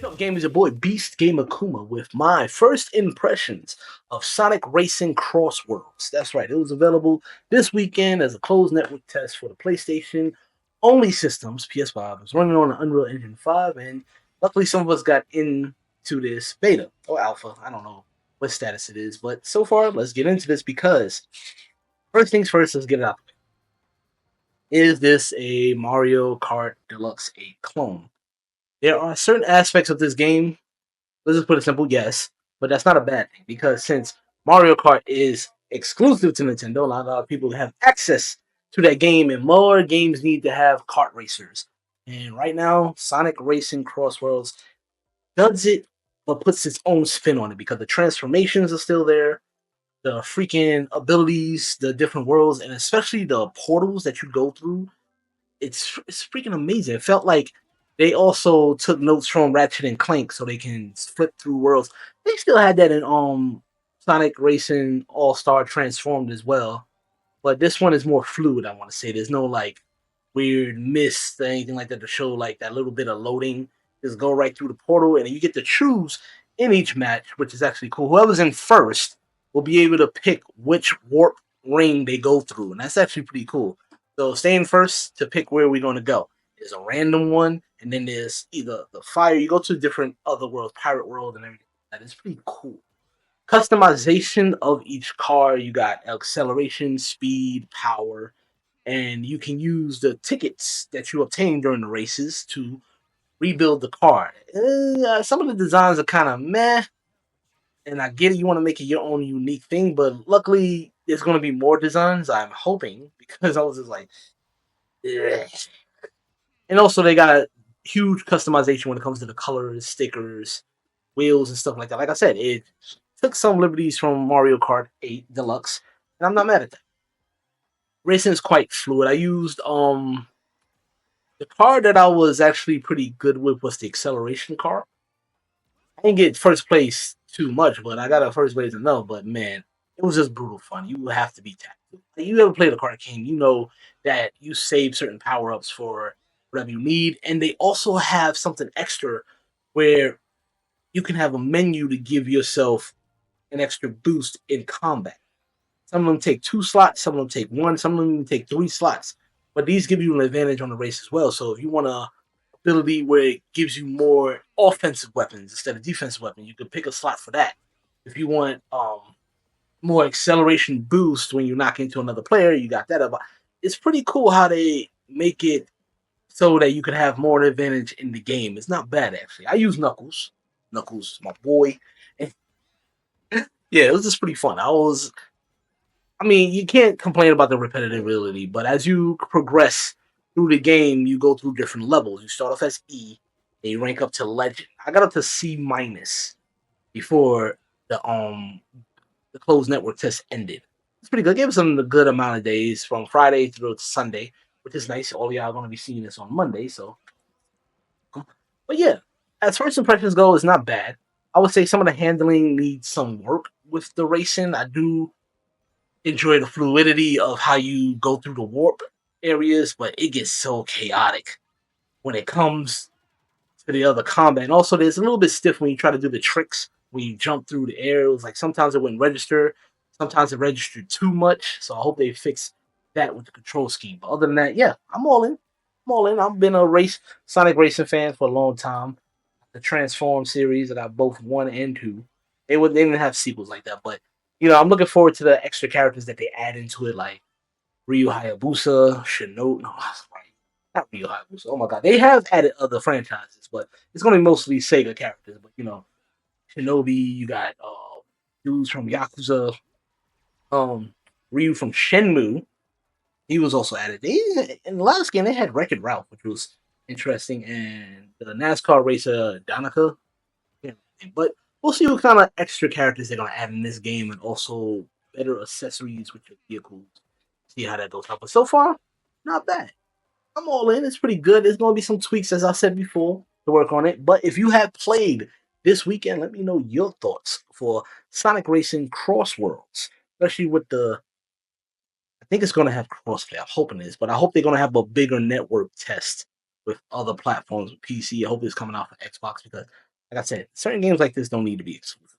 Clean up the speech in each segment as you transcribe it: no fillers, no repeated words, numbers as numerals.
Yo, game is your boy Beast Gamer Kuma with my first impressions of Sonic Racing Crossworlds. That's right, it was available this weekend as a closed network test for the PlayStation only systems, PS5. It was running on the Unreal Engine 5, and luckily some of us got into this beta or alpha. I don't know what status it is, but so far, let's get into this because first things first, let's get it out. Is this a Mario Kart Deluxe 8 clone? There are certain aspects of this game, let's just put it simple, yes, but that's not a bad thing because since Mario Kart is exclusive to Nintendo, not a lot of people have access to that game, and more games need to have kart racers. And right now, Sonic Racing Crossworlds does it, but puts its own spin on it because the transformations are still there, the freaking abilities, the different worlds, and especially the portals that you go through. It's freaking amazing. It felt like they also took notes from Ratchet and Clank so they can flip through worlds. They still had that in Sonic Racing All Star Transformed as well, but this one is more fluid. I want to say there's no like weird mist or anything like that to show like that little bit of loading. Just go right through the portal, and you get to choose in each match, which is actually cool. Whoever's in first will be able to pick which warp ring they go through, and that's actually pretty cool. So staying first to pick where we're going to go. There's a random one, and then there's either the fire. You go to different other worlds, pirate world, and everything. That is pretty cool. Customization of each car. You got acceleration, speed, power, and you can use the tickets that you obtain during the races to rebuild the car. Some of the designs are kind of meh, and I get it. You want to make it your own unique thing, but luckily there's going to be more designs. I'm hoping because I was just like, ugh. And also they got huge customization when it comes to the colors, stickers, wheels, and stuff like that. Like I said, it took some liberties from Mario Kart 8 Deluxe, and I'm not mad at that. Racing is quite fluid. I used the car that I was actually pretty good with was the acceleration car. I didn't get first place too much, but I got a first place enough. But man, it was just brutal fun. You would have to be tactical. You ever played a card game, you know that you save certain power ups for whatever you need, and they also have something extra where you can have a menu to give yourself an extra boost in combat. Some of them take 2 slots, some of them take one, some of them even take 3 slots. But these give you an advantage on the race as well. So if you want a ability where it gives you more offensive weapons instead of defensive weapons, you can pick a slot for that. If you want more acceleration boost when you knock into another player, you got that. It's pretty cool how they make it so that you can have more advantage in the game. It's not bad actually. I use Knuckles. Knuckles, my boy. And yeah, it was just pretty fun. I mean, you can't complain about the repetitivity, but as you progress through the game, you go through different levels. You start off as E, and you rank up to Legend. I got up to C minus before the closed network test ended. It's pretty good. Give us a good amount of days from Friday through to Sunday, which is nice. All y'all are going to be seeing this on Monday, so. But yeah, as first impressions go, it's not bad. I would say some of the handling needs some work with the racing. I do enjoy the fluidity of how you go through the warp areas, but it gets so chaotic when it comes to the other combat. And also, there's a little bit stiff when you try to do the tricks when you jump through the air. It was like sometimes it wouldn't register, sometimes it registered too much. So I hope they fix that with the control scheme. But other than that, yeah, I'm all in. I'm all in. I've been a Sonic Racing fan for a long time. The Transform series, I got both 1 and 2. They didn't have sequels like that, but I'm looking forward to the extra characters that they add into it, like Ryu Hayabusa, Shinobi. No, that's right, not Ryu Hayabusa. Oh my god, they have added other franchises, but it's going to be mostly Sega characters. But Shinobi, you got dudes from Yakuza, um, Ryu from Shenmue. He was also added. In the last game they had Wreck-It Ralph, which was interesting, and the NASCAR racer Danica. Yeah, but we'll see what kind of extra characters they're gonna add in this game, and also better accessories with your vehicles. See how that goes out. But so far, not bad. I'm all in. It's pretty good. There's gonna be some tweaks, as I said before, to work on it. But if you have played this weekend, let me know your thoughts for Sonic Racing Crossworlds, especially with the. I think it's gonna have crossplay. I'm hoping it is, but I hope they're gonna have a bigger network test with other platforms, PC. I hope it's coming out for Xbox because Like I said, certain games like this don't need to be exclusive.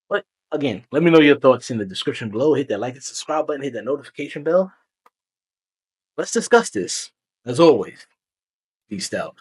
But again, let me know your thoughts in the description below. Hit that like and subscribe button, hit that notification bell. Let's discuss this. As always, peace out.